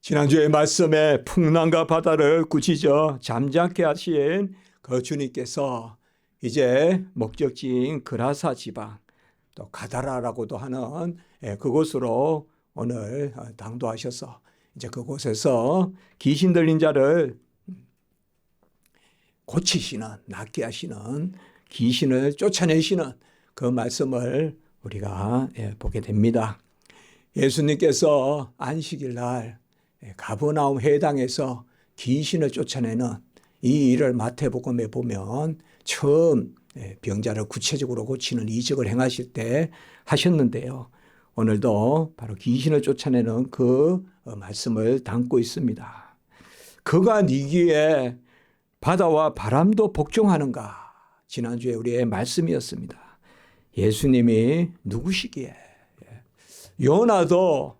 지난주의 말씀에 풍랑과 바다를 꾸짖어 잠잠케 하신 그 주님께서 이제 목적지인 그라사 지방, 또 가다라라고도 하는 그곳으로 오늘 당도하셔서 이제 그곳에서 귀신 들린 자를 고치시는, 낫게 하시는, 귀신을 쫓아내시는 그 말씀을 우리가 보게 됩니다. 예수님께서 안식일 날 가버나움 회당에서 귀신을 쫓아내는 이 일을 마태복음에 보면 처음 병자를 구체적으로 고치는 이적을 행하실 때 하셨는데요. 오늘도 바로 귀신을 쫓아내는 그 말씀을 담고 있습니다. 그가 니기에 바다와 바람도 복종하는가? 지난주에 우리의 말씀이었습니다. 예수님이 누구시기에? 요나도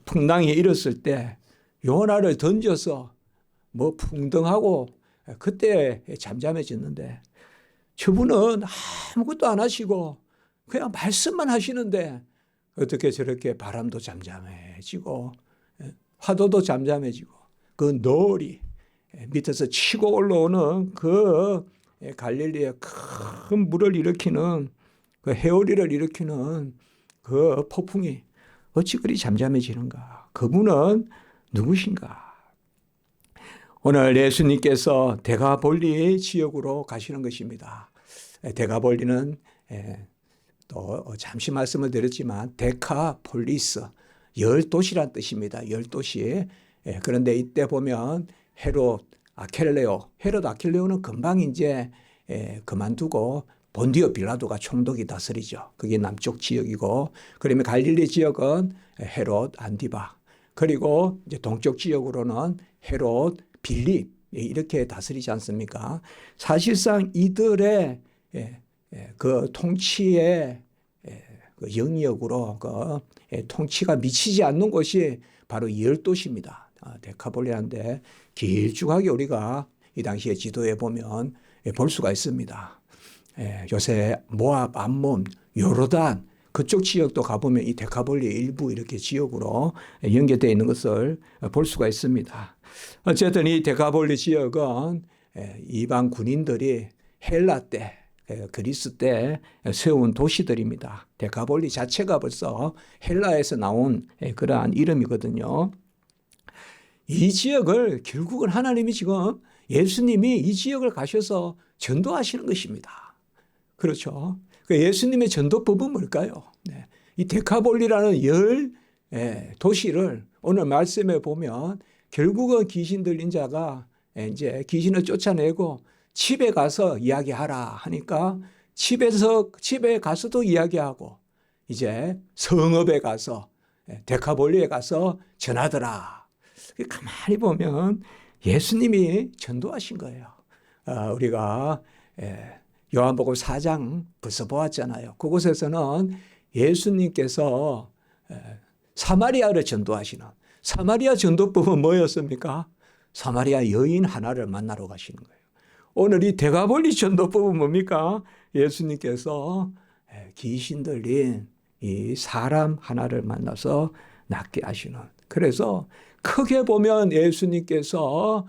풍랑이 일었을 때 요나를 던져서 뭐 풍덩하고 그때 잠잠해졌는데 저분은 아무것도 안 하시고 그냥 말씀만 하시는데 어떻게 저렇게 바람도 잠잠해지고 화도도 잠잠해지고 그 노을이 밑에서 치고 올라오는 그 갈릴리의 큰 물을 일으키는 그 해오리를 일으키는 그 폭풍이 어찌 그리 잠잠해지는가? 그분은 누구신가? 오늘 예수님께서 데가볼리 지역으로 가시는 것입니다. 데가볼리는 또 잠시 말씀을 드렸지만 데카폴리스, 10도시란 뜻입니다. 10도시. 그런데 이때 보면 헤롯 아킬레오는 금방 이제 그만두고 본디오 빌라도가 총독이 다스리죠. 그게 남쪽 지역이고, 그러면 갈릴리 지역은 헤롯 안디바, 그리고 이제 동쪽 지역으로는 헤롯 빌립 이렇게 다스리지 않습니까? 사실상 이들의 그 통치의 그 영역으로 그 통치가 미치지 않는 곳이 바로 10도시입니다. 데카폴리라는데 길쭉하게 우리가 이 당시의 지도에 보면 볼 수가 있습니다. 요새 모압, 암몬, 요르단 그쪽 지역도 가보면 이 데카볼리 일부 이렇게 지역으로 연계되어 있는 것을 볼 수가 있습니다. 어쨌든 이 데카볼리 지역은 이방 군인들이 헬라 때, 그리스 때 세운 도시들입니다. 데카볼리 자체가 벌써 헬라에서 나온 그러한 이름이거든요. 이 지역을 결국은 하나님이 지금 예수님이 이 지역을 가셔서 전도하시는 것입니다. 그렇죠. 예수님의 전도법은 뭘까요? 이 데카볼리라는 10 도시를 오늘 말씀에 보면 결국은 귀신 들린 자가 이제 귀신을 쫓아내고 집에 가서 이야기하라 하니까 집에 가서도 이야기하고 이제 성읍에 가서 데카볼리에 가서 전하더라. 가만히 보면 예수님이 전도하신 거예요. 우리가 요한복음 4장 벌써 보았잖아요. 그곳에서는 예수님께서 사마리아를 전도하시는, 사마리아 전도법은 뭐였습니까? 사마리아 여인 하나를 만나러 가시는 거예요. 오늘 이 데가볼리 전도법은 뭡니까? 예수님께서 귀신 들린 이 사람 하나를 만나서 낫게 하시는. 그래서 크게 보면 예수님께서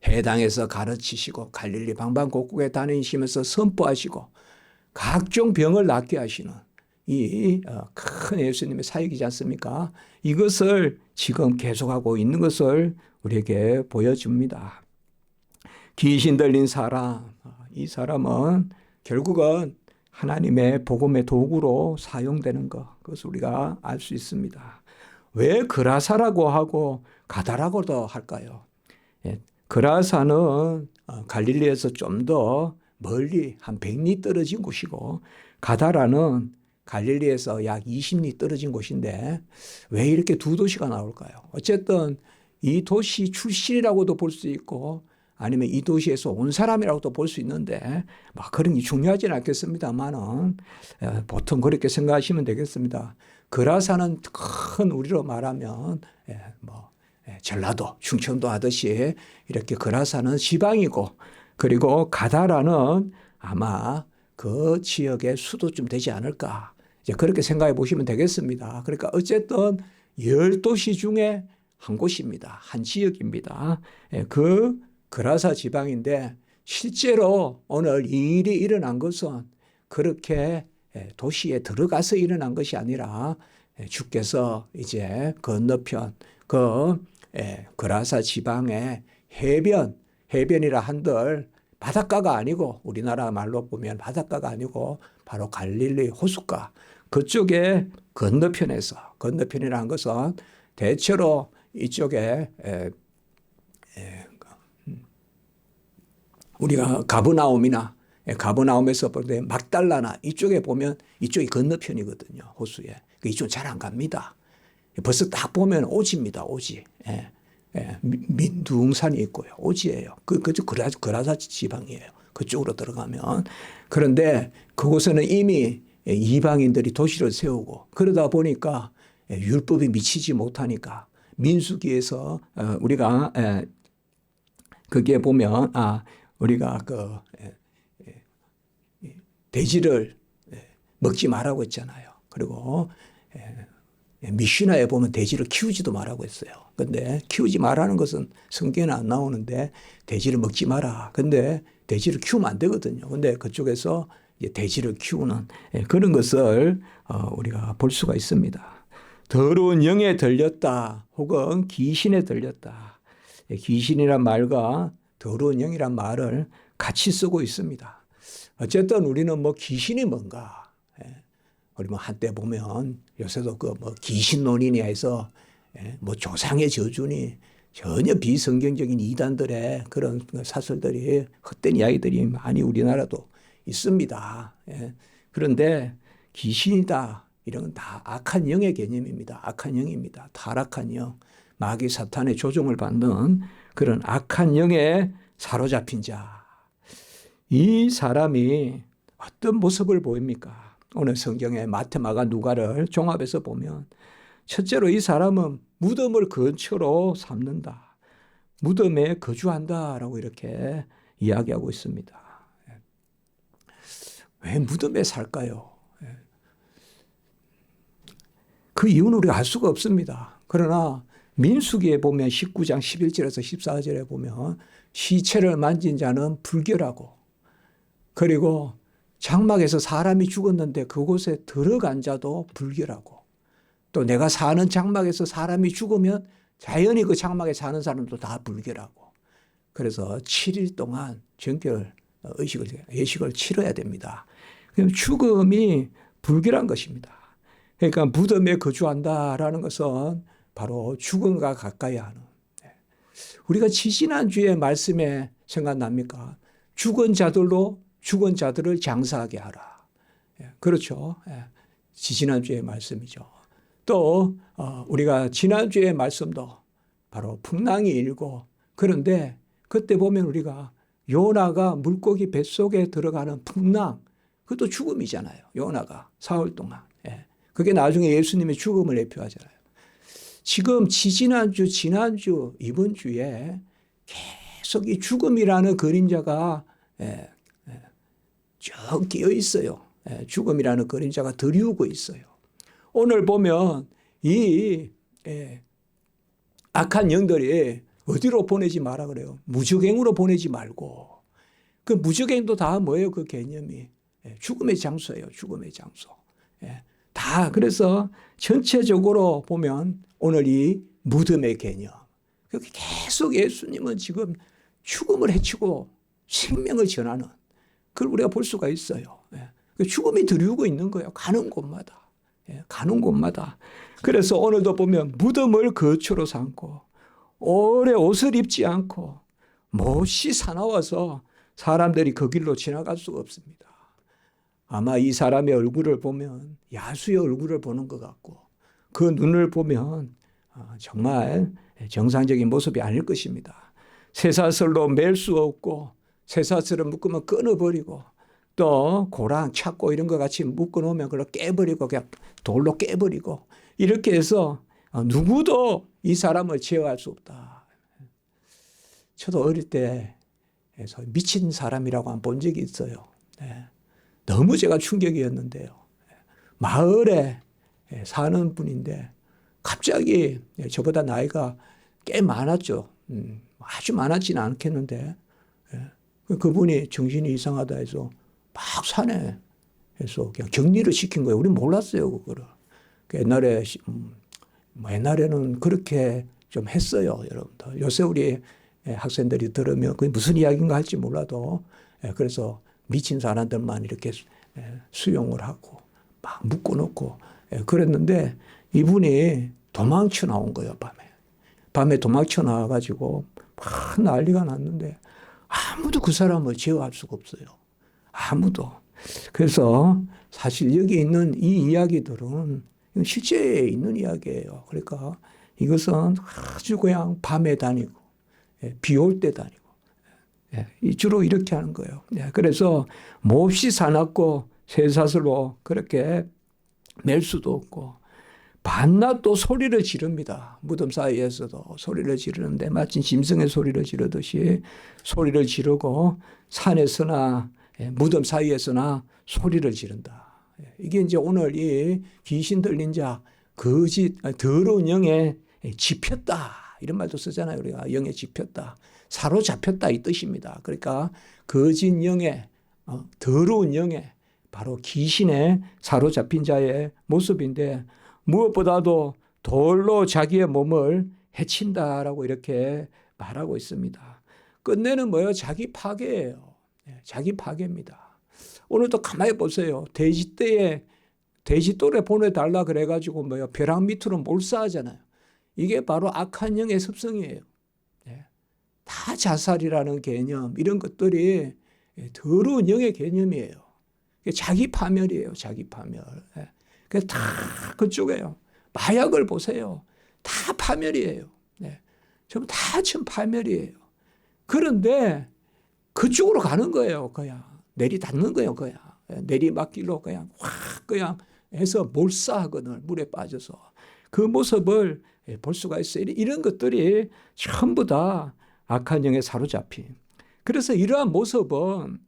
해당에서 가르치시고 갈릴리 방방곡곡에 다니시면서 선포하시고 각종 병을 낫게 하시는 이 큰 예수님의 사역이지 않습니까? 이것을 지금 계속하고 있는 것을 우리에게 보여줍니다. 귀신 들린 사람, 이 사람은 결국은 하나님의 복음의 도구로 사용되는 것, 그것을 우리가 알 수 있습니다. 왜 그라사라고 하고 가다라고도 할까요? 그라사는 갈릴리에서 좀 더 멀리 한 100리 떨어진 곳이고 가다라는 갈릴리에서 약 20리 떨어진 곳인데 왜 이렇게 두 도시가 나올까요? 어쨌든 이 도시 출신이라고도 볼 수 있고 아니면 이 도시에서 온 사람이라고도 볼 수 있는데 막 그런 게 중요하지는 않겠습니다만은 보통 그렇게 생각하시면 되겠습니다. 그라사는 큰 우리로 말하면 전라도, 충청도 하듯이 이렇게 그라사는 지방이고 그리고 가다라는 아마 그 지역의 수도쯤 되지 않을까. 이제 그렇게 생각해 보시면 되겠습니다. 그러니까 어쨌든 10도시 중에 한 곳입니다. 한 지역입니다. 그 그라사 지방인데 실제로 오늘 이 일이 일어난 것은 그렇게 도시에 들어가서 일어난 것이 아니라 주께서 이제 건너편 그 그라사 지방의 해변이라 한들 바닷가가 아니고 우리나라 말로 보면 바닷가가 아니고 바로 갈릴리 호숫가 그쪽에 건너편이라는 것은 대체로 이쪽에 우리가 가버나움에서 볼 때 막달라나 이쪽에 보면 이쪽이 건너편이거든요. 호수에. 이쪽은 잘 안 갑니다. 벌써 딱 보면 오지입니다. 오지. 민둥산이 있고요. 오지예요. 그쪽 그라사 지방이에요. 그쪽으로 들어가면. 그런데 그곳에는 이미 이방인들이 도시를 세우고 그러다 보니까 율법이 미치지 못하니까 민수기에서 우리가 거기에 보면 우리가 그 돼지를 먹지 말라고 했잖아요. 그리고 미시나에 보면 돼지를 키우지도 말라고 했어요. 근데 키우지 말라는 것은 성경에는 안 나오는데 돼지를 먹지 마라. 근데 돼지를 키우면 안 되거든요. 근데 그쪽에서 돼지를 키우는 그런 것을 우리가 볼 수가 있습니다. 더러운 영에 들렸다 혹은 귀신에 들렸다. 귀신이란 말과 더러운 영이란 말을 같이 쓰고 있습니다. 어쨌든 우리는 뭐 귀신이 뭔가 우리 뭐 한때 보면 요새도 그 뭐 귀신론이냐 해서 뭐 조상의 저주니 전혀 비성경적인 이단들의 그런 사설들이 헛된 이야기들이 많이 우리나라도 있습니다. 그런데 귀신이다 이런 건 다 악한 영의 개념입니다. 악한 영입니다. 타락한 영, 마귀 사탄의 조종을 받는 그런 악한 영에 사로잡힌 자. 이 사람이 어떤 모습을 보입니까? 오늘 성경의 마태, 마가, 누가를 종합해서 보면 첫째로 이 사람은 무덤을 근처로 삼는다. 무덤에 거주한다라고 이렇게 이야기하고 있습니다. 왜 무덤에 살까요? 그 이유는 우리가 알 수가 없습니다. 그러나 민수기에 보면 19장 11절에서 14절에 보면 시체를 만진 자는 불결하고 그리고 장막에서 사람이 죽었는데 그곳에 들어간 자도 불결하고 또 내가 사는 장막에서 사람이 죽으면 자연히 그 장막에 사는 사람도 다 불결하고 그래서 7일 동안 정결 예식을 치러야 됩니다. 그럼 죽음이 불결한 것입니다. 그러니까 무덤에 거주한다라는 것은 바로 죽음과 가까이 하는. 우리가 지지난주에 말씀에 생각납니까? 죽은 자들을 장사하게 하라. 그렇죠. 지지난주의 말씀이죠. 또 우리가 지난주의 말씀도 바로 풍랑이 일고 그런데 그때 보면 우리가 요나가 물고기 뱃속에 들어가는 풍랑 그것도 죽음이잖아요. 요나가 사흘 동안. 그게 나중에 예수님의 죽음을 대표하잖아요. 지금 지지난주, 지난주, 이번 주에 계속 이 죽음이라는 그림자가 쭉 끼어 있어요. 죽음이라는 그림자가 드리우고 있어요. 오늘 보면 이 악한 영들이 어디로 보내지 마라 그래요. 무적행으로 보내지 말고. 그 무적행도 다 뭐예요? 그 개념이. 죽음의 장소예요. 죽음의 장소. 다 그래서 전체적으로 보면 오늘 이 무덤의 개념. 계속 예수님은 지금 죽음을 해치고 생명을 전하는 그걸 우리가 볼 수가 있어요. 죽음이 들이우고 있는 거예요. 가는 곳마다. 가는 곳마다. 그래서 오늘도 보면 무덤을 거처로 삼고 오래 옷을 입지 않고 못이 사나워서 사람들이 그 길로 지나갈 수가 없습니다. 아마 이 사람의 얼굴을 보면 야수의 얼굴을 보는 것 같고 그 눈을 보면 정말 정상적인 모습이 아닐 것입니다. 쇠사슬로 맬 수 없고 쇠사슬을 묶으면 끊어버리고 또 고랑, 착고 이런 것 같이 묶어놓으면 그걸 깨버리고 그냥 돌로 깨버리고 이렇게 해서 누구도 이 사람을 제어할 수 없다. 저도 어릴 때 미친 사람이라고 한 본 적이 있어요. 너무 제가 충격이었는데요. 마을에 사는 분인데 갑자기 저보다 나이가 꽤 많았죠. 아주 많았지는 않겠는데 그분이 정신이 이상하다 해서 막 산에 해서 그냥 격리를 시킨 거예요. 우리는 몰랐어요, 그거를. 옛날에는 그렇게 좀 했어요, 여러분들. 요새 우리 학생들이 들으면 그게 무슨 이야기인가 할지 몰라도 그래서 미친 사람들만 이렇게 수용을 하고 막 묶어놓고 그랬는데 이분이 도망쳐 나온 거예요, 밤에 도망쳐 나와가지고 막 난리가 났는데 아무도 그 사람을 제어할 수가 없어요. 아무도. 그래서 사실 여기 있는 이 이야기들은 실제에 있는 이야기예요. 그러니까 이것은 아주 그냥 밤에 다니고 비 올 때 다니고 주로 이렇게 하는 거예요. 그래서 몹시 사납고 쇠사슬로 그렇게 맬 수도 없고 밤낮 또 소리를 지릅니다. 무덤 사이에서도 소리를 지르는데 마치 짐승의 소리를 지르듯이 소리를 지르고 산에서나 무덤 사이에서나 소리를 지른다. 이게 이제 오늘 이 귀신 들린 자, 거짓, 더러운 영에 집혔다. 이런 말도 쓰잖아요. 우리가 영에 집혔다. 사로잡혔다 이 뜻입니다. 그러니까 거짓 영에, 더러운 영에 바로 귀신에 사로잡힌 자의 모습인데 무엇보다도 돌로 자기의 몸을 해친다라고 이렇게 말하고 있습니다. 끝내는 뭐예요? 자기 파괴예요. 자기 파괴입니다. 오늘도 가만히 보세요. 돼지떼에 보내달라 그래가지고 뭐요? 벼랑 밑으로 몰사하잖아요. 이게 바로 악한 영의 습성이에요. 다 자살이라는 개념, 이런 것들이 더러운 영의 개념이에요. 자기 파멸이에요. 자기 파멸. 그래서 다 그쪽에요. 마약을 보세요. 다 파멸이에요. 전부 다 지금 파멸이에요. 그런데 그쪽으로 가는 거예요. 그냥 내리닫는 거예요. 그냥 내리막길로 그냥 확 그냥 해서 몰사하거든. 물에 빠져서 그 모습을 볼 수가 있어요. 이런 것들이 전부 다 악한 영에 사로잡힌. 그래서 이러한 모습은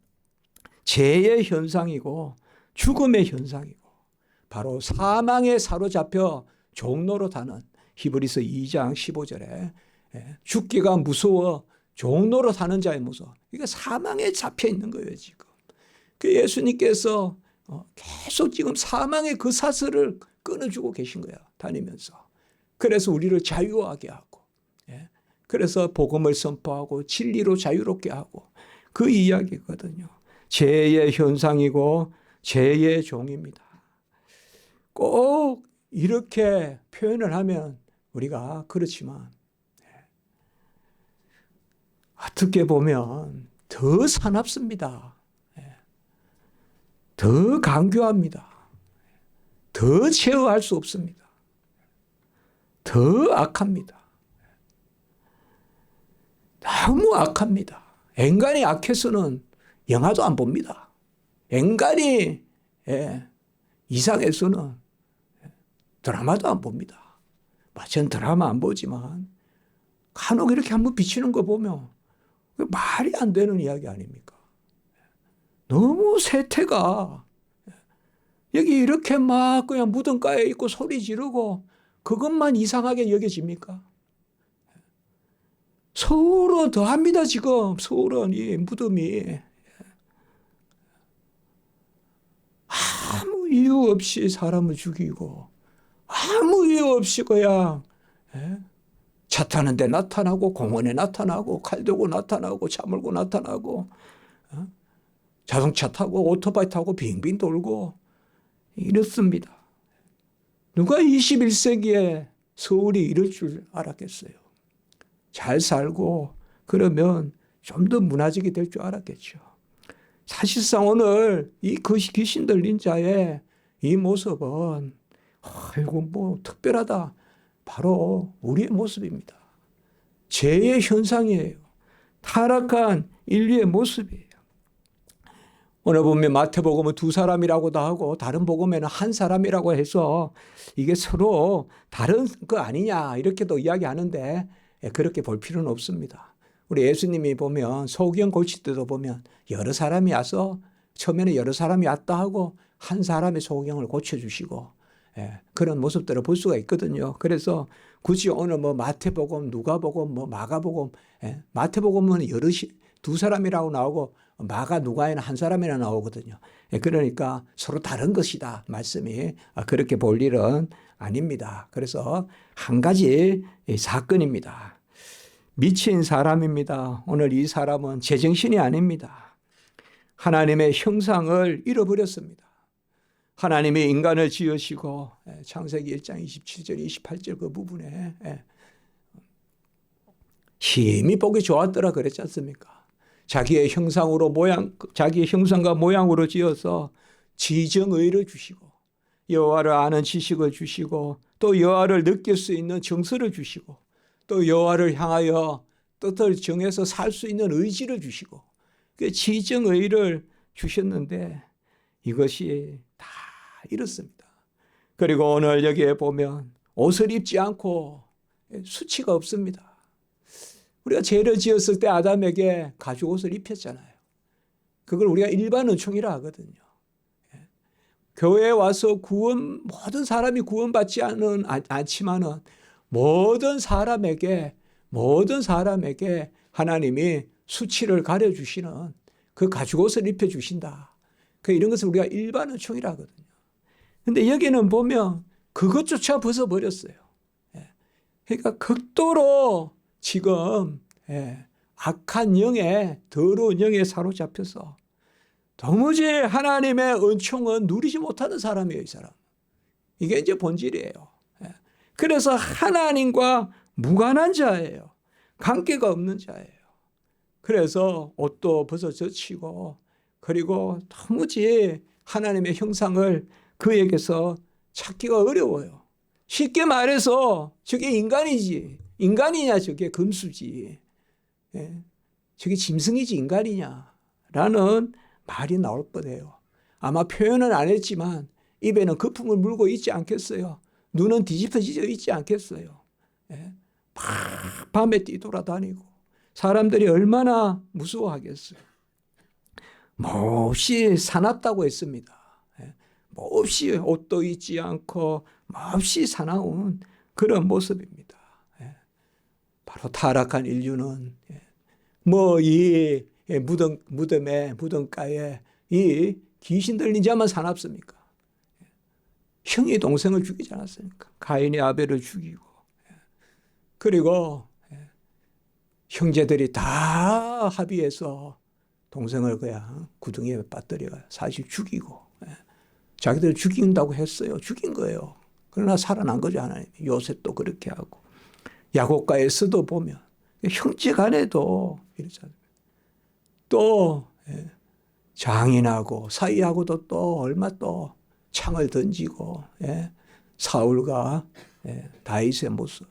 죄의 현상이고 죽음의 현상이고 바로 사망에 사로잡혀 종로로 타는 히브리서 2장 15절에 죽기가 무서워 종로로 타는 자의 모습. 이게 사망에 잡혀 있는 거예요, 지금. 그 예수님께서 계속 지금 사망의 그 사슬을 끊어주고 계신 거야, 다니면서. 그래서 우리를 자유하게 하고, 그래서 복음을 선포하고 진리로 자유롭게 하고 그 이야기거든요. 죄의 현상이고 죄의 종입니다. 꼭 이렇게 표현을 하면 우리가 그렇지만 어떻게 보면 더 사납습니다. 더 강교합니다. 더 제어할 수 없습니다. 더 악합니다. 너무 악합니다. 인간이 악해서는 영화도 안 봅니다. 인간이 이상해서는 드라마도 안 봅니다. 저는 드라마 안 보지만 간혹 이렇게 한번 비치는 거 보면 말이 안 되는 이야기 아닙니까? 너무 세태가 여기 이렇게 막 그냥 무덤가에 있고 소리 지르고 그것만 이상하게 여겨집니까? 서울은 더합니다. 지금 서울은 이 무덤이 아무 이유 없이 사람을 죽이고 아무 이유 없이 그냥 차 타는데 나타나고 공원에 나타나고 칼 들고 나타나고 차 몰고 나타나고 자동차 타고 오토바이 타고 빙빙 돌고 이렇습니다. 누가 21세기에 서울이 이럴 줄 알았겠어요. 잘 살고 그러면 좀 더 무너지게 될 줄 알았겠죠. 사실상 오늘 이 귀신 들린 자의 이 모습은 이거 뭐 특별하다. 바로 우리의 모습입니다. 죄의 현상이에요. 타락한 인류의 모습이에요. 오늘 보면 마태복음은 두 사람이라고도 하고 다른 복음에는 한 사람이라고 해서 이게 서로 다른 거 아니냐 이렇게도 이야기하는데 그렇게 볼 필요는 없습니다. 우리 예수님이 보면 소경 고칠 때도 보면 여러 사람이 와서 처음에는 여러 사람이 왔다 하고 한 사람의 소경을 고쳐주시고 그런 모습들을 볼 수가 있거든요. 그래서 굳이 오늘 뭐 마태복음, 누가복음, 뭐 마가복음, 마태복음은 여럿이 두 사람이라고 나오고 마가 누가에는 한 사람이나 나오거든요. 그러니까 서로 다른 것이다 말씀이 그렇게 볼 일은 아닙니다. 그래서 한 가지 사건입니다. 미친 사람입니다. 오늘 이 사람은 제정신이 아닙니다. 하나님의 형상을 잃어버렸습니다. 하나님이 인간을 지으시고 창세기 1장 27절 28절 그 부분에 힘이 보기 좋았더라 그랬지 않습니까? 자기의 형상으로 자기의 형상과 모양으로 지어서 지정의를 주시고 여호와를 아는 지식을 주시고 또 여호와를 느낄 수 있는 정서를 주시고 또 여호와를 향하여 뜻을 정해서 살 수 있는 의지를 주시고 그 지정의를 주셨는데 이것이 다 이렇습니다. 그리고 오늘 여기에 보면 옷을 입지 않고 수치가 없습니다. 우리가 죄를 지었을 때 아담에게 가죽 옷을 입혔잖아요. 그걸 우리가 일반 은총이라 하거든요. 교회에 와서 모든 사람이 구원받지 않지만은 모든 사람에게 하나님이 수치를 가려주시는 그 가죽 옷을 입혀주신다. 이런 것을 우리가 일반 은총이라 하거든요. 근데 여기는 보면 그것조차 벗어버렸어요. 그러니까 극도로 지금 악한 영에 더러운 영에 사로잡혀서 도무지 하나님의 은총은 누리지 못하는 사람이에요. 이 사람. 이게 이제 본질이에요. 그래서 하나님과 무관한 자예요. 관계가 없는 자예요. 그래서 옷도 벗어 젖히고 그리고 도무지 하나님의 형상을 그에게서 찾기가 어려워요. 쉽게 말해서 저게 인간이지. 인간이냐 저게 금수지. 저게 짐승이지 인간이냐라는 말이 나올 뻔해요. 아마 표현은 안 했지만 입에는 거품을 물고 있지 않겠어요. 눈은 뒤집어져 있지 않겠어요. 밤에 뛰돌아다니고 사람들이 얼마나 무서워하겠어요. 몹시 사납다고 했습니다. 몹시 옷도 입지 않고 몹시 사나운 그런 모습입니다. 바로 타락한 인류는 이 무덤가에 이 귀신 들린 자만 사납습니까? 형이 동생을 죽이지 않았습니까? 가인이 아벨을 죽이고 그리고 형제들이 다 합의해서 동생을 그냥 구덩이에 빠뜨려 사실 죽이고 자기들 죽인다고 했어요. 죽인 거예요. 그러나 살아난 거죠. 하나님. 요셉도 그렇게 하고 야곱과에서도 보면 형제 간에도 이렇잖아요. 또 장인하고 사이하고도 또 얼마 또 창을 던지고 사울과 다윗의 모습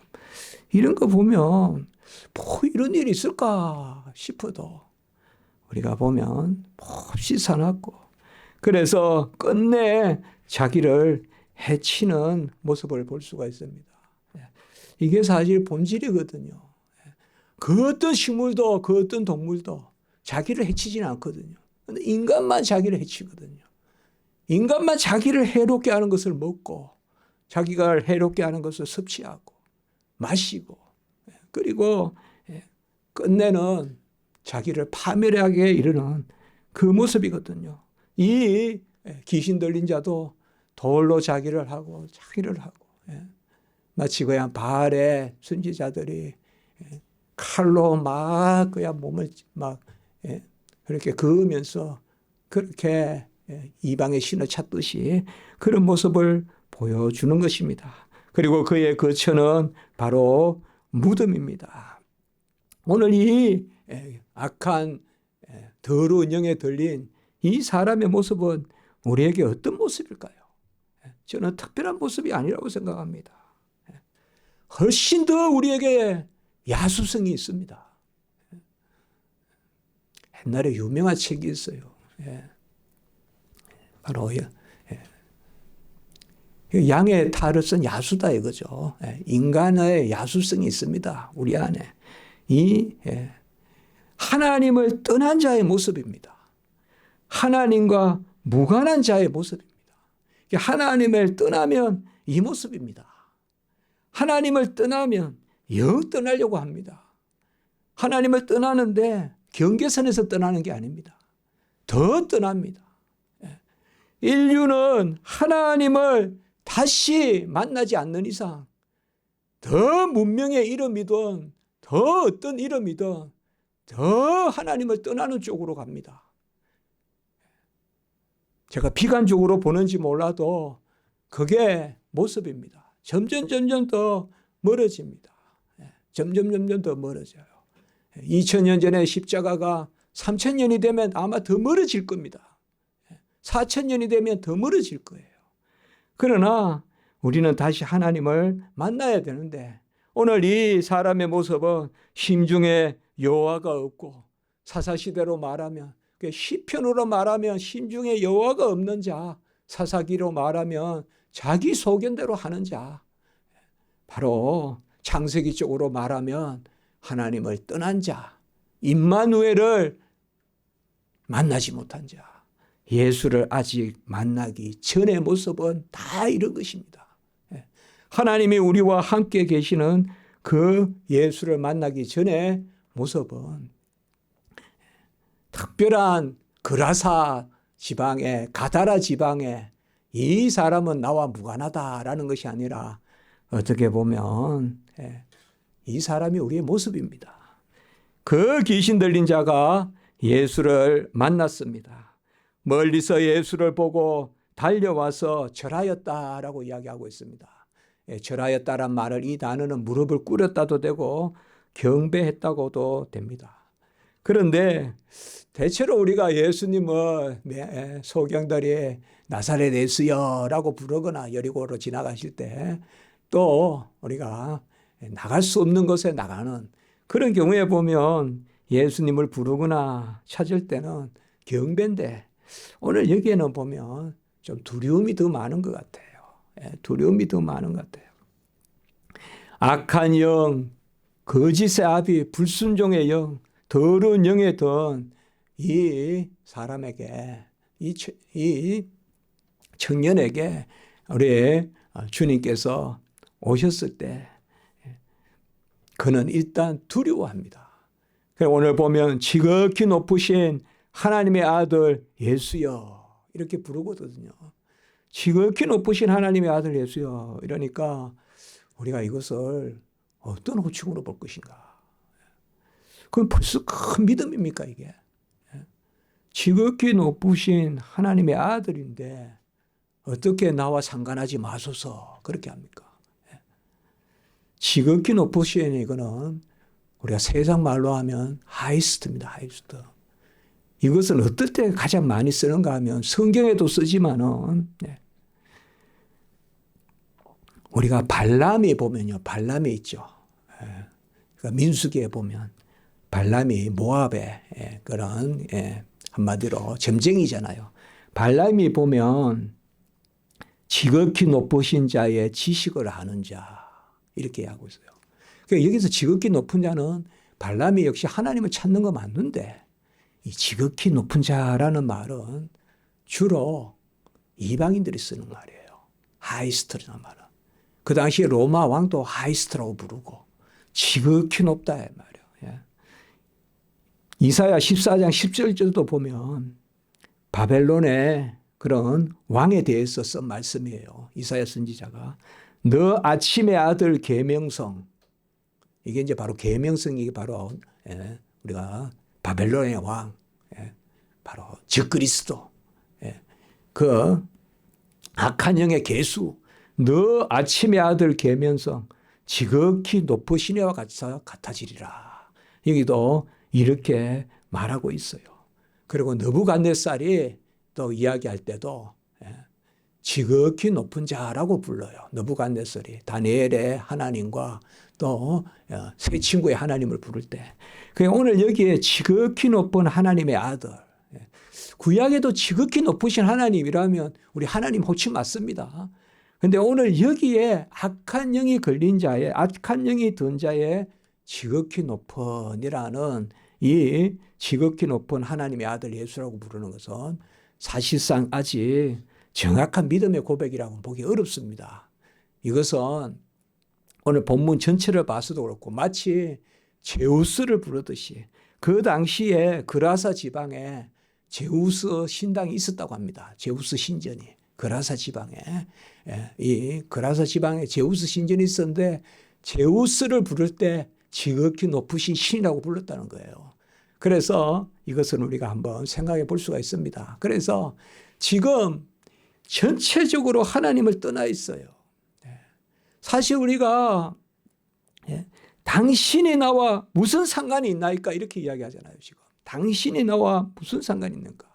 이런 거 보면 뭐 이런 일이 있을까 싶어도 우리가 보면 몹시 사납고 그래서 끝내 자기를 해치는 모습을 볼 수가 있습니다. 이게 사실 본질이거든요. 그 어떤 식물도 그 어떤 동물도 자기를 해치지는 않거든요. 근데 인간만 자기를 해치거든요. 인간만 자기를 해롭게 하는 것을 먹고 자기가 해롭게 하는 것을 섭취하고 마시고 그리고 끝내는 자기를 파멸하게 이르는 그 모습이거든요. 이 귀신 들린 자도 돌로 자기를 하고 마치 그냥 바알의 선지자들이 칼로 막 그냥 몸을 막 그렇게 그으면서 그렇게 이방의 신을 찾듯이 그런 모습을 보여주는 것입니다. 그리고 그의 거처는 바로 무덤입니다. 오늘 이 악한 더러운 영에 들린 이 사람의 모습은 우리에게 어떤 모습일까요? 저는 특별한 모습이 아니라고 생각합니다. 훨씬 더 우리에게 야수성이 있습니다. 옛날에 유명한 책이 있어요. 바로 양의 탈을 쓴 야수다 이거죠. 인간의 야수성이 있습니다. 우리 안에. 이 하나님을 떠난 자의 모습입니다. 하나님과 무관한 자의 모습입니다. 하나님을 떠나면 이 모습입니다. 하나님을 떠나면 영 떠나려고 합니다. 하나님을 떠나는데 경계선에서 떠나는 게 아닙니다. 더 떠납니다. 인류는 하나님을 다시 만나지 않는 이상 더 문명의 이름이든 더 어떤 이름이든 더 하나님을 떠나는 쪽으로 갑니다. 제가 비관적으로 보는지 몰라도 그게 모습입니다. 점점 더 멀어집니다. 점점 더 멀어져요. 2000년 전에 십자가가 3000년이 되면 아마 더 멀어질 겁니다. 4000년이 되면 더 멀어질 거예요. 그러나 우리는 다시 하나님을 만나야 되는데 오늘 이 사람의 모습은 심중에 여호와가 없고 사사시대로 말하면 시편으로 말하면 심중에 여호와가 없는 자, 사사기로 말하면 자기 소견대로 하는 자, 바로 창세기 쪽으로 말하면 하나님을 떠난 자, 임마누엘을 만나지 못한 자, 예수를 아직 만나기 전의 모습은 다 이런 것입니다. 하나님이 우리와 함께 계시는 그 예수를 만나기 전의 모습은 특별한 그라사 지방에, 가다라 지방에 이 사람은 나와 무관하다라는 것이 아니라 어떻게 보면 이 사람이 우리의 모습입니다. 그 귀신 들린 자가 예수를 만났습니다. 멀리서 예수를 보고 달려와서 절하였다라고 이야기하고 있습니다. 절하였다란 말을 이 단어는 무릎을 꿇었다도 되고 경배했다고도 됩니다. 그런데 대체로 우리가 예수님을 소경들이 나사렛 예수여라고 부르거나 여리고로 지나가실 때 또 우리가 나갈 수 없는 곳에 나가는 그런 경우에 보면 예수님을 부르거나 찾을 때는 경배인데 오늘 여기에는 보면 좀 두려움이 더 많은 것 같아요. 두려움이 더 많은 것 같아요. 악한 영, 거짓의 아비, 불순종의 영, 더러운 영에 든 이 사람에게, 이 청년에게 우리 주님께서 오셨을 때 그는 일단 두려워합니다. 오늘 보면 지극히 높으신 하나님의 아들 예수여 이렇게 부르거든요. 지극히 높으신 하나님의 아들 예수여 이러니까 우리가 이것을 어떤 호칭으로 볼 것인가. 그건 벌써 큰 믿음입니까 이게. 지극히 높으신 하나님의 아들인데 어떻게 나와 상관하지 마소서 그렇게 합니까? 지극히 높으신 이거는 우리가 세상 말로 하면 하이스트입니다. 하이스트. 이것은 어떨 때 가장 많이 쓰는가 하면 성경에도 쓰지만은 우리가 발람이 보면요. 발람이 있죠. 그러니까 민수기에 보면 발람이 모압의 그런 한마디로 점쟁이잖아요. 발람이 보면 지극히 높으신 자의 지식을 아는 자 이렇게 하고 있어요. 그러니까 여기서 지극히 높은 자는 발람이 역시 하나님을 찾는 거 맞는데 이 지극히 높은 자라는 말은 주로 이방인들이 쓰는 말이에요. 하이스트라는 말은. 그 당시에 로마 왕도 하이스트라고 부르고 지극히 높다 이 말이에요. 이사야 14장 10절도 보면 바벨론의 그런 왕에 대해서 쓴 말씀이에요. 이사야 선지자가 너 아침의 아들 계명성 이게 이제 바로 계명성이 바로 우리가 바벨론의 왕 바로 적그리스도 그 악한 영의 계수 너 아침의 아들 계명성 지극히 높으신 이와 같아지리라. 여기도 이렇게 말하고 있어요. 그리고 느부갓네살이 또 이야기할 때도 지극히 높은 자라고 불러요. 느부갓네살이 다니엘의 하나님과 또 세 친구의 하나님을 부를 때. 오늘 여기에 지극히 높은 하나님의 아들. 구약에도 지극히 높으신 하나님이라면 우리 하나님 호칭 맞습니다. 그런데 오늘 여기에 악한 영이 걸린 자의 악한 영이 든 자의 지극히 높은이라는 이 지극히 높은 하나님의 아들 예수라고 부르는 것은 사실상 아직 정확한 믿음의 고백이라고 보기 어렵습니다. 이것은 오늘 본문 전체를 봐서도 그렇고 마치 제우스를 부르듯이 그 당시에 그라사 지방에 제우스 신당이 있었다고 합니다. 제우스 신전이 그라사 지방에 이 그라사 지방에 제우스 신전이 있었는데 제우스를 부를 때 지극히 높으신 신이라고 불렀다는 거예요. 그래서 이것은 우리가 한번 생각해 볼 수가 있습니다. 그래서 지금 전체적으로 하나님을 떠나 있어요. 사실 우리가 당신이 나와 무슨 상관이 있나이까 이렇게 이야기하잖아요. 지금 당신이 나와 무슨 상관이 있는가.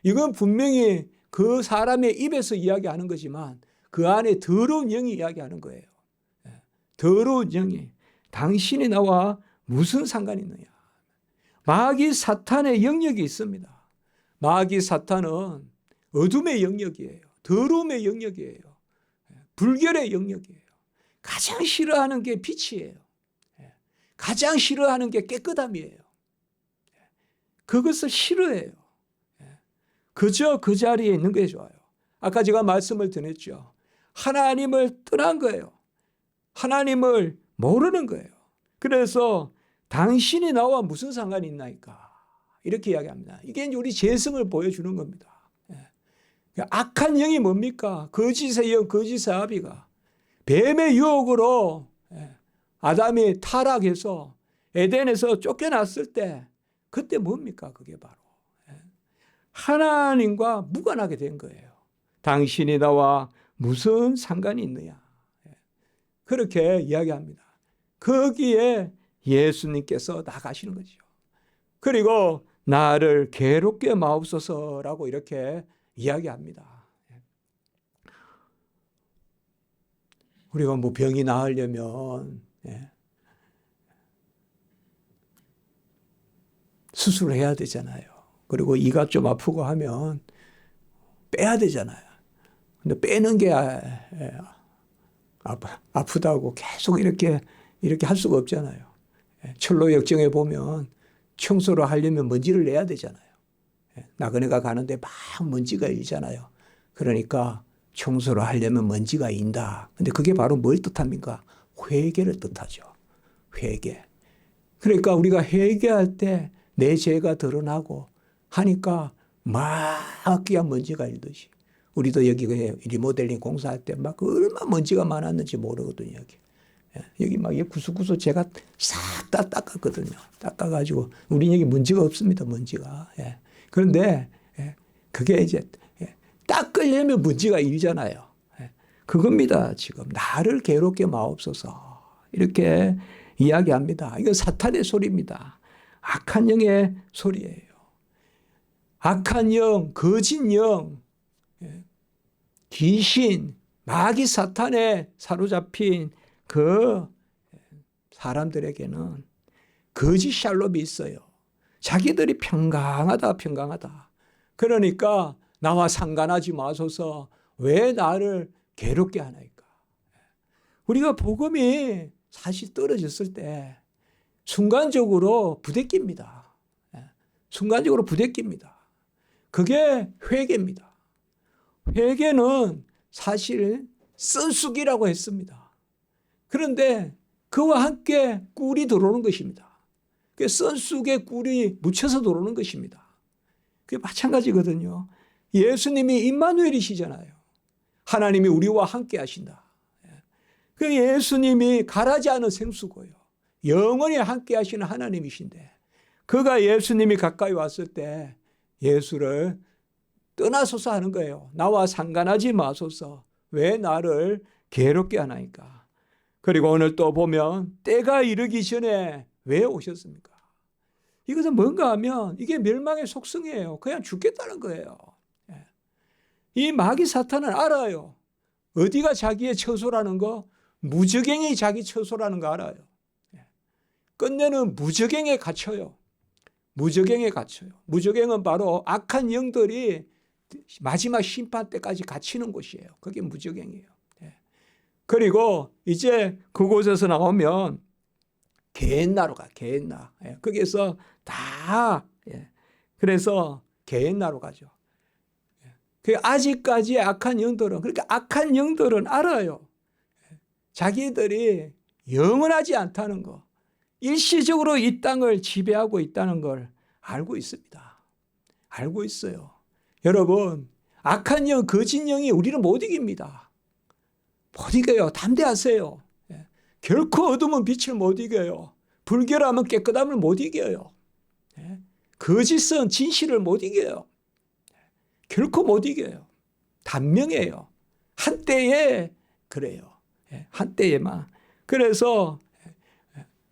이건 분명히 그 사람의 입에서 이야기하는 거지만 그 안에 더러운 영이 이야기하는 거예요. 더러운 영이 당신이 나와 무슨 상관이 있느냐. 마귀 사탄의 영역이 있습니다. 마귀 사탄은 어둠의 영역이에요. 더러움의 영역이에요. 불결의 영역이에요. 가장 싫어하는 게 빛이에요. 가장 싫어하는 게 깨끗함이에요. 그것을 싫어해요. 그저 그 자리에 있는 게 좋아요. 아까 제가 말씀을 드렸죠. 하나님을 떠난 거예요. 하나님을 모르는 거예요. 그래서 당신이 나와 무슨 상관이 있나이까 이렇게 이야기합니다. 이게 이제 우리 죄성을 보여주는 겁니다. 악한 영이 뭡니까? 거짓의 영, 거짓의 아비가 뱀의 유혹으로 아담이 타락해서 에덴에서 쫓겨났을 때 그때 뭡니까? 그게 바로 하나님과 무관하게 된 거예요. 당신이 나와 무슨 상관이 있느냐. 그렇게 이야기합니다. 거기에 예수님께서 나가시는 거죠. 그리고 나를 괴롭게 마옵소서라고 이렇게 이야기합니다. 우리가 뭐 병이 나으려면 수술을 해야 되잖아요. 그리고 이가 좀 아프고 하면 빼야 되잖아요. 근데 빼는 게 아프다고 계속 이렇게 할 수가 없잖아요. 철로 역정에 보면 청소를 하려면 먼지를 내야 되잖아요. 나그네가 가는데 막 먼지가 일잖아요. 그러니까 청소를 하려면 먼지가 인다. 근데 그게 바로 뭘 뜻합니까? 회개를 뜻하죠. 회개. 그러니까 우리가 회개할 때 내 죄가 드러나고 하니까 막 그냥 먼지가 일듯이. 우리도 여기 리모델링 공사할 때 막 얼마나 먼지가 많았는지 모르거든요. 여기 막 구석구석 제가 싹 다 닦았거든요. 닦아가지고 우리 여기 먼지가 없습니다. 먼지가. 그런데 그게 이제 닦으려면 먼지가 일잖아요. 그겁니다. 지금 나를 괴롭게 마옵소서 이렇게 이야기합니다. 이건 사탄의 소리입니다. 악한 영의 소리예요. 악한 영, 거짓 영, 귀신, 마귀 사탄에 사로잡힌 그 사람들에게는 거짓 샬롬이 있어요. 자기들이 평강하다. 그러니까 나와 상관하지 마소서 왜 나를 괴롭게 하나이까. 우리가 복음이 사실 떨어졌을 때 순간적으로 부대낍니다. 순간적으로 부대낍니다. 그게 회개입니다. 회개는 사실 쓴쑥이라고 했습니다. 그런데 그와 함께 꿀이 들어오는 것입니다. 그 쓴쑥에 꿀이 묻혀서 들어오는 것입니다. 그게 마찬가지거든요. 예수님이 임마누엘이시잖아요. 하나님이 우리와 함께 하신다. 그 예수님이 가라지 않은 생수고요. 영원히 함께 하시는 하나님이신데 그가 예수님이 가까이 왔을 때 예수를 떠나소서 하는 거예요. 나와 상관하지 마소서. 왜 나를 괴롭게 하나이까. 그리고 오늘 또 보면 때가 이르기 전에 왜 오셨습니까? 이것은 뭔가 하면 이게 멸망의 속성이에요. 그냥 죽겠다는 거예요. 이 마귀 사탄은 알아요. 어디가 자기의 처소라는 거, 무저갱이 자기 처소라는 거 알아요. 끝내는 무저갱에 갇혀요. 무저갱에 갇혀요. 무저갱은 바로 악한 영들이 마지막 심판 때까지 갇히는 곳이에요. 그게 무저갱이에요. 그리고 이제 그곳에서 나오면 게헨나로 가. 게헨나. 거기에서 다 그래서 게헨나로 가죠. 아직까지의 악한 영들은 그러니까 악한 영들은 알아요. 자기들이 영원하지 않다는 거, 일시적으로 이 땅을 지배하고 있다는 걸 알고 있습니다. 알고 있어요. 여러분, 악한 영, 거짓 영이 우리를 못 이깁니다. 못 이겨요. 담대하세요. 결코 어둠은 빛을 못 이겨요. 불결함은 깨끗함을 못 이겨요. 거짓은 진실을 못 이겨요. 결코 못 이겨요. 단명해요. 한때에 그래요. 한때에만. 그래서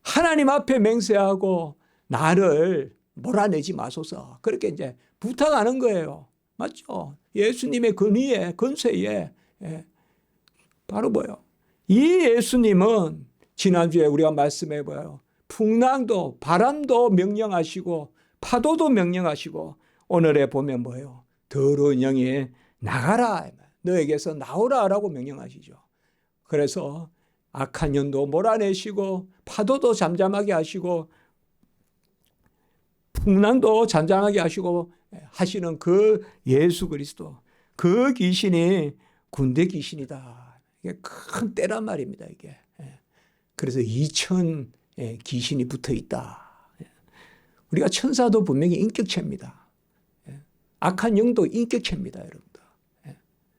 하나님 앞에 맹세하고 나를 몰아내지 마소서. 그렇게 이제 부탁하는 거예요. 맞죠? 예수님의 권위에, 권세에. 바로 뭐요? 이 예수님은 지난주에 우리가 말씀해 봐요. 풍랑도 바람도 명령하시고 파도도 명령하시고 오늘에 보면 뭐예요? 더러운 영이 나가라. 너에게서 나오라라고 명령하시죠. 그래서 악한 영도 몰아내시고 파도도 잠잠하게 하시고 풍랑도 잠잠하게 하시고 하시는 그 예수 그리스도, 그 귀신이 군대 귀신이다. 이게 큰 때란 말입니다. 이게. 그래서 2천 귀신이 붙어 있다. 우리가 천사도 분명히 인격체입니다. 악한 영도 인격체입니다, 여러분들.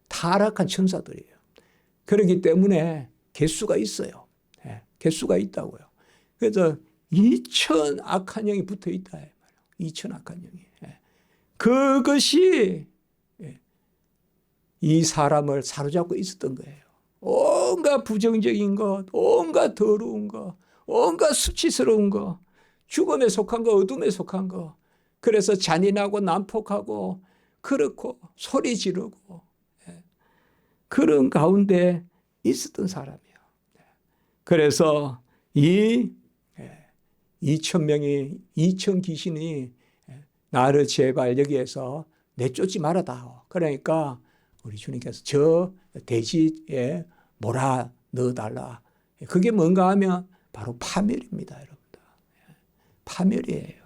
타락한 천사들이에요. 그렇기 때문에 개수가 있어요. 개수가 있다고요. 그래서 2천 악한 영이 붙어 있다. 2천 악한 영이. 그것이 이 사람을 사로잡고 있었던 거예요. 온갖 부정적인 것, 온갖 더러운 것, 온갖 수치스러운 것, 죽음에 속한 것, 어둠에 속한 것. 그래서 잔인하고 난폭하고 그렇고 소리 지르고 그런 가운데 있었던 사람이에요. 그래서 이 2천 명이 2천 귀신이 나를 제발 여기에서 내쫓지 말아다. 그러니까 우리 주님께서 저 돼지에 몰아 넣어달라. 그게 뭔가 하면 바로 파멸입니다, 여러분들. 파멸이에요.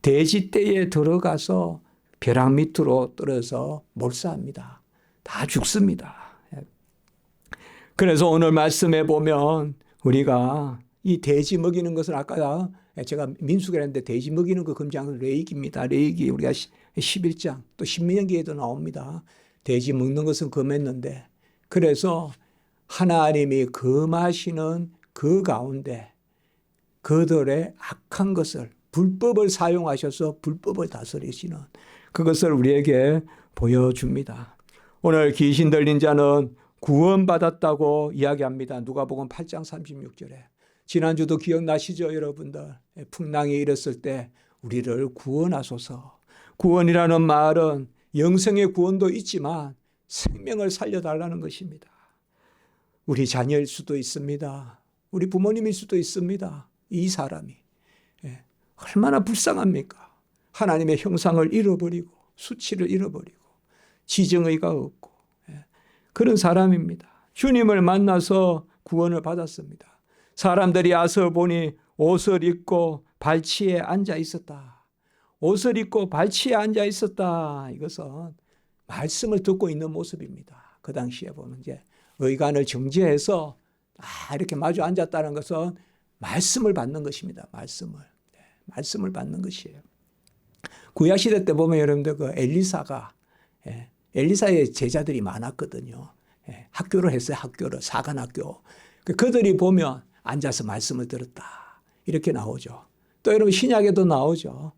돼지떼에 들어가서 벼락 밑으로 떨어져 몰사합니다. 다 죽습니다. 그래서 오늘 말씀해 보면 우리가 이 돼지 먹이는 것을 아까 제가 민수기라 했는데 돼지 먹이는 거 금지하는 레위기입니다. 레위기 우리가 11장 또 신명기에도 나옵니다. 돼지 먹는 것은 금했는데 그래서 하나님이 금하시는 그 가운데 그들의 악한 것을 불법을 사용하셔서 불법을 다스리시는 그것을 우리에게 보여줍니다. 오늘 귀신 들린 자는 구원받았다고 이야기합니다. 누가복음 8장 36절에. 지난주도 기억나시죠, 여러분들? 풍랑이 일었을 때 우리를 구원하소서. 구원이라는 말은 영생의 구원도 있지만 생명을 살려달라는 것입니다. 우리 자녀일 수도 있습니다. 우리 부모님일 수도 있습니다. 이 사람이. 얼마나 불쌍합니까? 하나님의 형상을 잃어버리고 수치를 잃어버리고 지정의가 없고 그런 사람입니다. 주님을 만나서 구원을 받았습니다. 사람들이 와서 보니 옷을 입고 발치에 앉아 있었다. 옷을 입고 발치에 앉아 있었다. 이것은 말씀을 듣고 있는 모습입니다. 그 당시에 보면 이제 의관을 정지해서 이렇게 마주 앉았다는 것은 말씀을 받는 것입니다. 말씀을 받는 것이에요. 구약시대 때 보면 여러분들 그 엘리사의 제자들이 많았거든요. 학교를 했어요. 학교를. 사관학교. 그들이 보면 앉아서 말씀을 들었다. 이렇게 나오죠. 또 여러분 신약에도 나오죠.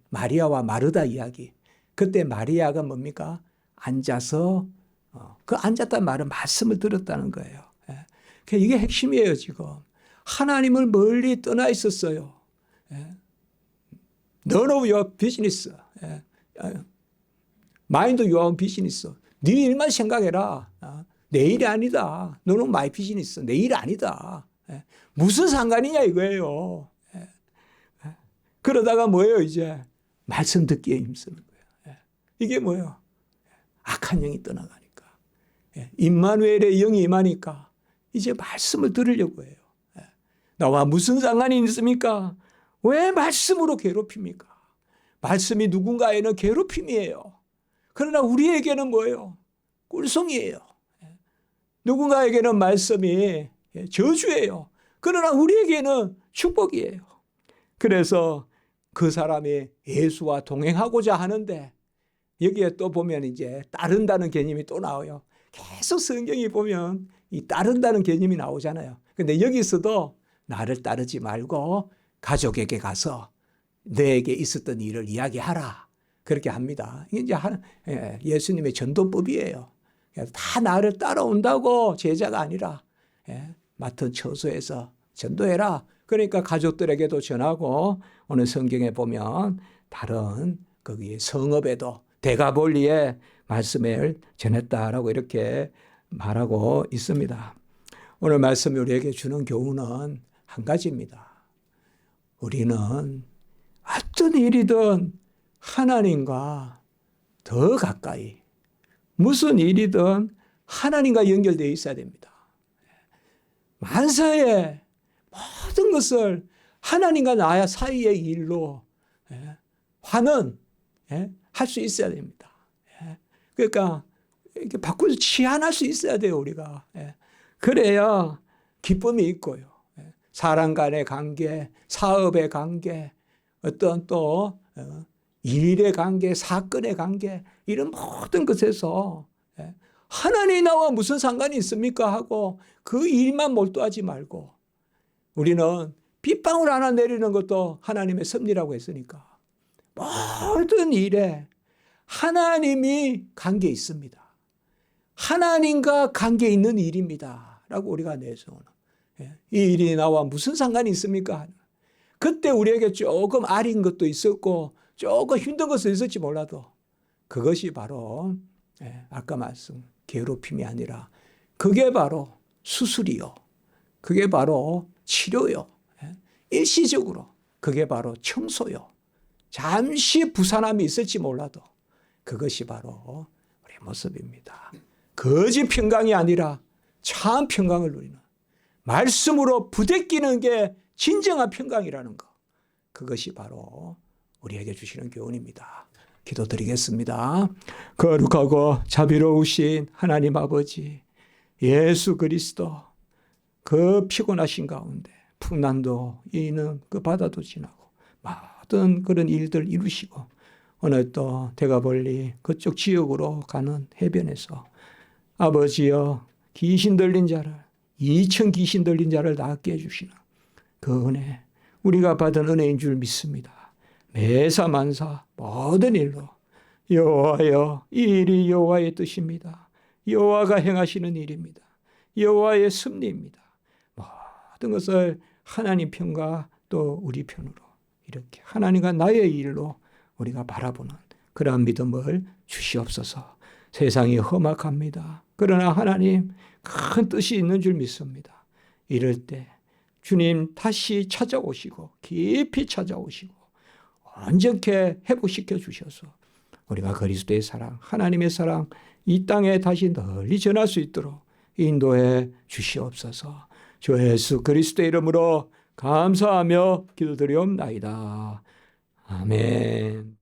마리아와 마르다 이야기. 그때 마리아가 뭡니까? 앉아서 그 앉았다는 말은 말씀을 들었다는 거예요. 이게 핵심이에요. 지금. 하나님을 멀리 떠나 있었어요. None of your business. Mind your own business. 네 일만 생각해라. 내 일이 아니다. 너는 my business. 내 일 아니다. 무슨 상관이냐 이거예요. 그러다가 뭐예요 이제? 말씀 듣기에 힘쓰는 거예요. 이게 뭐예요? 악한 영이 떠나가니까. 임마누엘의 영이 임하니까 이제 말씀을 들으려고 해요. 나와 무슨 상관이 있습니까? 왜 말씀으로 괴롭힙니까? 말씀이 누군가에는 괴롭힘이에요. 그러나 우리에게는 뭐예요? 꿀송이에요. 누군가에게는 말씀이 저주예요. 그러나 우리에게는 축복이에요. 그래서 그 사람이 예수와 동행하고자 하는데 여기에 또 보면 이제 따른다는 개념이 또 나와요. 계속 성경이 보면 이 따른다는 개념이 나오잖아요. 근데 여기서도 나를 따르지 말고 가족에게 가서 너에게 있었던 일을 이야기하라. 그렇게 합니다. 이게 이제 예수님의 전도법이에요. 다 나를 따라온다고 제자가 아니라 맡은 처소에서 전도해라. 그러니까 가족들에게도 전하고 오늘 성경에 보면 다른 거기 성읍에도 데가볼리에 말씀을 전했다라고 이렇게 말하고 있습니다. 오늘 말씀이 우리에게 주는 교훈은 한 가지입니다. 우리는 어떤 일이든 하나님과 더 가까이, 무슨 일이든 하나님과 연결되어 있어야 됩니다. 만사의 모든 것을 하나님과 나 사이의 일로 환원할 수 있어야 됩니다. 그러니까 이렇게 바꾸서 치환할 수 있어야 돼요, 우리가. 그래야 기쁨이 있고요. 사람 간의 관계, 사업의 관계, 어떤 또 일의 관계, 사건의 관계, 이런 모든 것에서 하나님이 나와 무슨 상관이 있습니까 하고 그 일만 몰두하지 말고 우리는 빗방울 하나 내리는 것도 하나님의 섭리라고 했으니까 모든 일에 하나님이 관계 있습니다. 하나님과 관계 있는 일입니다. 라고 우리가 내세우는. 이 일이 나와 무슨 상관이 있습니까? 그때 우리에게 조금 아린 것도 있었고 조금 힘든 것도 있을지 몰라도 그것이 바로 아까 말씀 괴롭힘이 아니라 그게 바로 수술이요. 그게 바로 치료요. 일시적으로 그게 바로 청소요. 잠시 부산함이 있을지 몰라도 그것이 바로 우리의 모습입니다. 거짓 평강이 아니라 참 평강을 누리는 말씀으로 부대끼는 게 진정한 평강이라는 것. 그것이 바로 우리에게 주시는 교훈입니다. 기도드리겠습니다. 거룩하고 자비로우신 하나님 아버지 예수 그리스도 그 피곤하신 가운데 풍랑도 이는 그 바다도 지나고 모든 그런 일들 이루시고 오늘 또 데가볼리 그쪽 지역으로 가는 해변에서 아버지여 귀신 들린 자를 2천 귀신 들린 자를 낫게 해주시는 그 은혜 우리가 받은 은혜인 줄 믿습니다. 매사 만사 모든 일로 여호와여 이 일이 여호와의 뜻입니다. 여호와가 행하시는 일입니다. 여호와의 섭리입니다. 모든 것을 하나님 편과 또 우리 편으로 이렇게 하나님과 나의 일로 우리가 바라보는 그러한 믿음을 주시옵소서. 세상이 험악합니다. 그러나 하나님 큰 뜻이 있는 줄 믿습니다. 이럴 때 주님 다시 찾아오시고 깊이 찾아오시고 온전케 회복시켜 주셔서 우리가 그리스도의 사랑, 하나님의 사랑 이 땅에 다시 널리 전할 수 있도록 인도해 주시옵소서. 주 예수 그리스도의 이름으로 감사하며 기도드리옵나이다. 아멘.